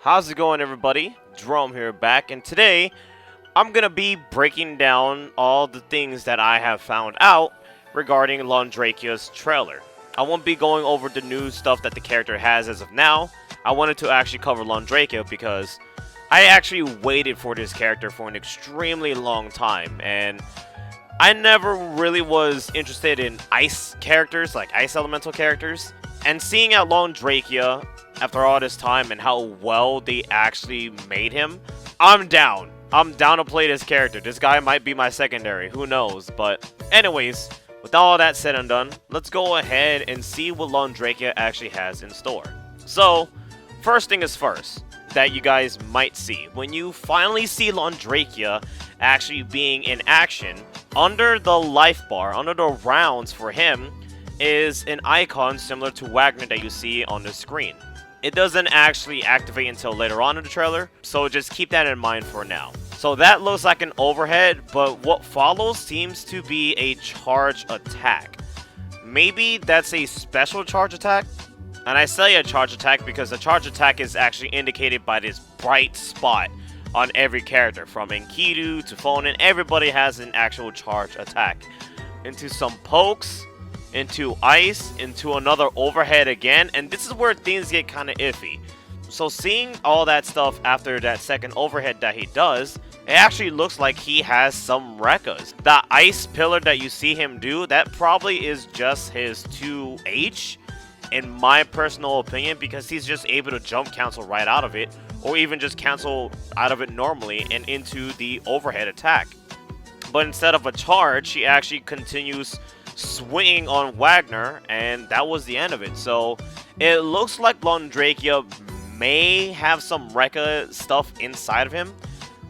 How's it going, everybody? Jerome here back, and today I'm gonna be breaking down all the things that I have found out regarding Londrekia's trailer. I won't be going over the new stuff that the character has as of now. I wanted to actually cover Londrekia because I actually waited for this character for an extremely long time, and I never really was interested in ice characters, like ice elemental characters. And seeing out Londrekia after all this time and how well they actually made him, I'm down. I'm down to play this character. This guy might be my secondary, who knows. But anyways, with all that said and done, let's go ahead and see what Londrekia actually has in store. So, first thing is first, that you guys might see. When you finally see Londrekia actually being in action, under the life bar, under the rounds for him, is an icon similar to Wagner that you see on the screen. It doesn't actually activate until later on in the trailer, so just keep that in mind for now. So that looks like an overhead, but what follows seems to be a charge attack. Maybe that's a special charge attack? And I say a charge attack because the charge attack is actually indicated by this bright spot on every character, from Enkidu to Fonin. Everybody has an actual charge attack. Into some pokes, into ice, into another overhead again, and this is where things get kind of iffy. So seeing all that stuff after that second overhead that he does, it actually looks like he has some Rekkas. The ice pillar that you see him do, that probably is just his 2H, in my personal opinion, because he's just able to jump cancel right out of it, or even just cancel out of it normally and into the overhead attack. But instead of a charge, he actually continues swinging on Wagner, and that was the end of it. So it looks like Londrekia may have some Rekka stuff inside of him,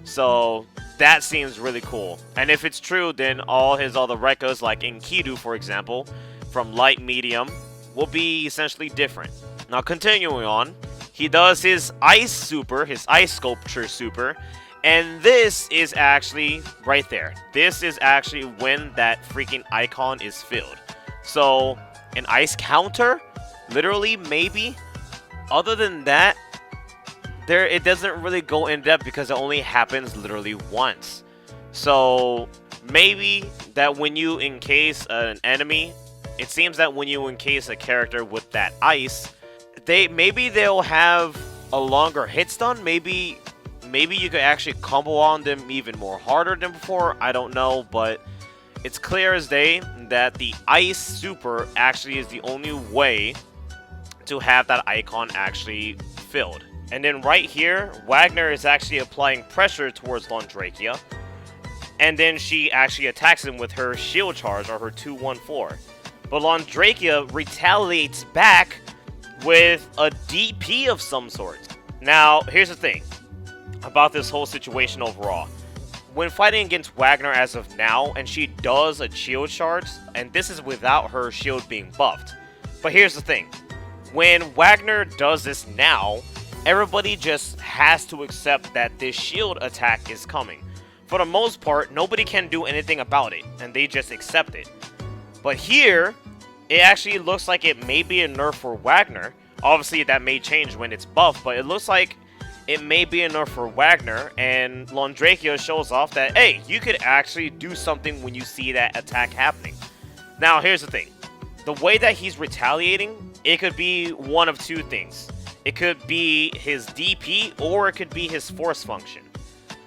so that seems really cool. And if it's true, then all his other Rekkas, like Enkidu for example, from light medium, will be essentially different. Now continuing on, he does his ice super, his ice sculpture super, and this is actually right there. This is actually when that freaking icon is filled. So, an ice counter? Literally, maybe? Other than that, it doesn't really go in depth because it only happens literally once. So, maybe that when you encase an enemy, it seems that when you encase a character with that ice, maybe they'll have a longer hit stun, maybe you could actually combo on them even more harder than before, I don't know, but it's clear as day that the ice super actually is the only way to have that icon actually filled. And then right here, Wagner is actually applying pressure towards Londrekia, and then she actually attacks him with her shield charge, or her 2-1-4. But Londrekia retaliates back with a DP of some sort. Now, here's the thing about this whole situation overall. When fighting against Wagner as of now, and she does a shield charge, and this is without her shield being buffed. But here's the thing. When Wagner does this now, everybody just has to accept that this shield attack is coming. For the most part, nobody can do anything about it, and they just accept it. But here, it actually looks like it may be a nerf for Wagner. Obviously, that may change when it's buffed, but it looks like it may be enough for Wagner, and Londrekia shows off that, hey, you could actually do something when you see that attack happening. Now, here's the thing. The way that he's retaliating, it could be one of two things. It could be his DP, or it could be his force function.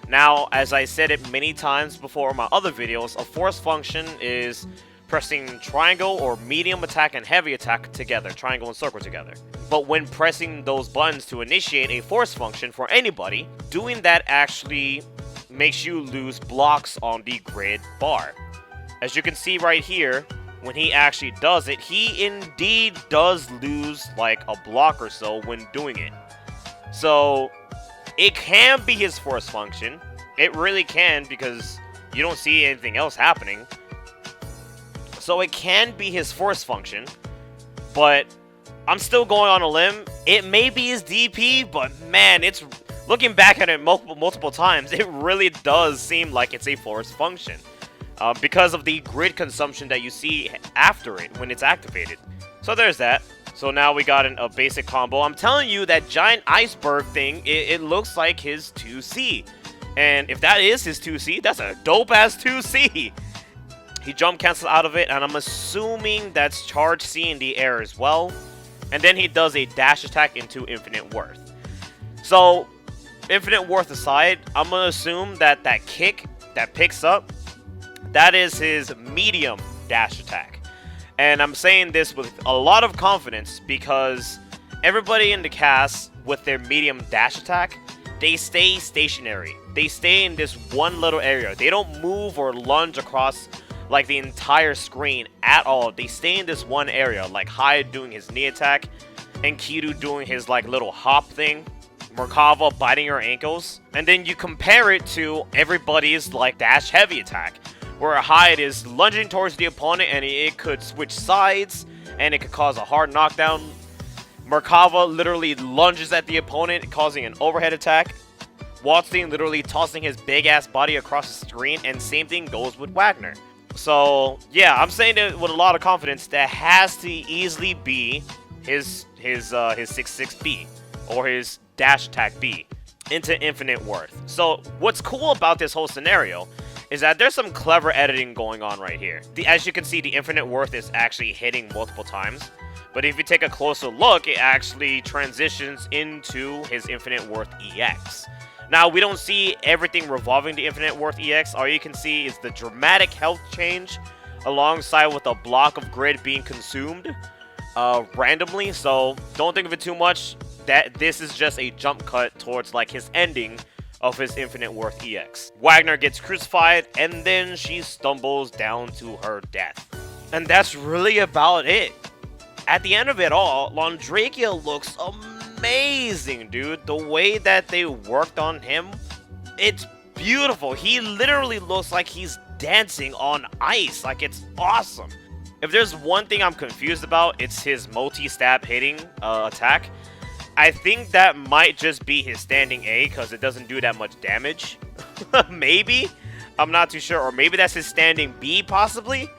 Now, as I said it many times before in my other videos, a force function is pressing triangle or medium attack and heavy attack together, triangle and circle together. But when pressing those buttons to initiate a force function for anybody, doing that actually makes you lose blocks on the grid bar. As you can see right here, when he actually does it, he indeed does lose like a block or so when doing it. So it can be his force function. It really can, because you don't see anything else happening. So it can be his force function, but I'm still going on a limb. It may be his DP, but man, it's looking back at it multiple times, it really does seem like it's a force function. Because of the grid consumption that you see after it when it's activated. So there's that. So now we got a basic combo. I'm telling you, that giant iceberg thing, it looks like his 2C. And if that is his 2C, that's a dope-ass 2C. He jump cancels out of it, and I'm assuming that's charge C in the air as well. And then he does a dash attack into Infinite Worth. So, Infinite Worth aside, I'm going to assume that that kick that picks up, that is his medium dash attack. And I'm saying this with a lot of confidence because everybody in the cast with their medium dash attack, they stay stationary. They stay in this one little area. They don't move or lunge across like the entire screen at all. They stay in this one area, like Hyde doing his knee attack and Kiru doing his like little hop thing, Merkava biting your ankles. And then you compare it to everybody's like dash heavy attack, where Hyde is lunging towards the opponent and it could switch sides and it could cause a hard knockdown. Merkava literally lunges at the opponent, causing an overhead attack. Waldstein literally tossing his big ass body across the screen, and same thing goes with Wagner. So yeah, I'm saying it with a lot of confidence. That has to easily be his 6-6 or his dash attack B into Infinite Worth. So what's cool about this whole scenario is that there's some clever editing going on right here. As you can see, the Infinite Worth is actually hitting multiple times. But if you take a closer look, it actually transitions into his Infinite Worth EX. Now, we don't see everything revolving the Infinite Worth EX. All you can see is the dramatic health change alongside with a block of grid being consumed randomly. So don't think of it too much. That this is just a jump cut towards like his ending of his Infinite Worth EX. Wagner gets crucified, and then she stumbles down to her death. And that's really about it. At the end of it all, Londrekia looks amazing, dude. The way that they worked on him, it's beautiful. He literally looks like he's dancing on ice. Like, it's awesome. If there's one thing I'm confused about, it's his multi-stab hitting attack. I think that might just be his standing A because it doesn't do that much damage. Maybe. I'm not too sure. Or maybe that's his standing B, possibly.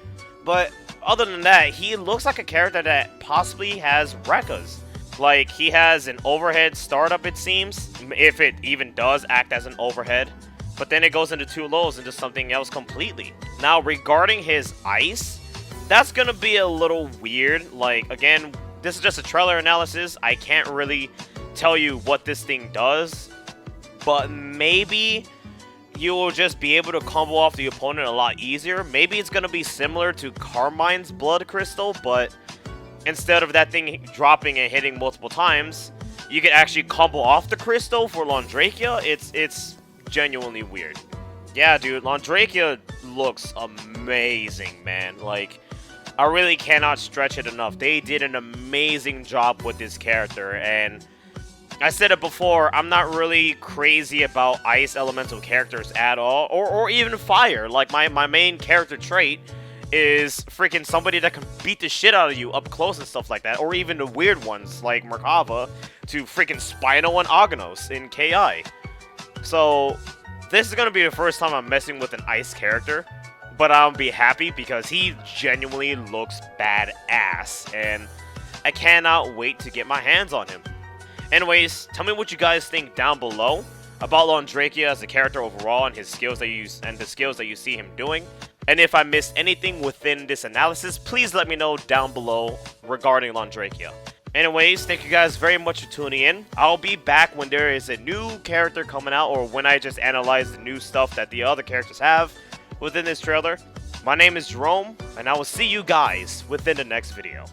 But other than that, he looks like a character that possibly has Rekkas. Like, he has an overhead startup, it seems. If it even does act as an overhead. But then it goes into two lows into something else completely. Now, regarding his ice, that's going to be a little weird. Like, again, this is just a trailer analysis. I can't really tell you what this thing does. But maybe you will just be able to combo off the opponent a lot easier. Maybe it's going to be similar to Carmine's Blood Crystal, but instead of that thing dropping and hitting multiple times, you can actually combo off the crystal for Londrekia. It's genuinely weird. Yeah, dude, Londrekia looks amazing, man. Like, I really cannot stretch it enough. They did an amazing job with this character, and I said it before, I'm not really crazy about ice elemental characters at all, or even fire. Like, my main character trait is freaking somebody that can beat the shit out of you up close and stuff like that, or even the weird ones like Merkava to freaking Spino and Aghanos in KI. So this is going to be the first time I'm messing with an ice character, but I'll be happy because he genuinely looks badass, and I cannot wait to get my hands on him. Anyways, tell me what you guys think down below about Londrekia as a character overall and his skills that the skills that you see him doing. And if I missed anything within this analysis, please let me know down below regarding Londrekia. Anyways, thank you guys very much for tuning in. I'll be back when there is a new character coming out, or when I just analyze the new stuff that the other characters have within this trailer. My name is Jerome, and I will see you guys within the next video.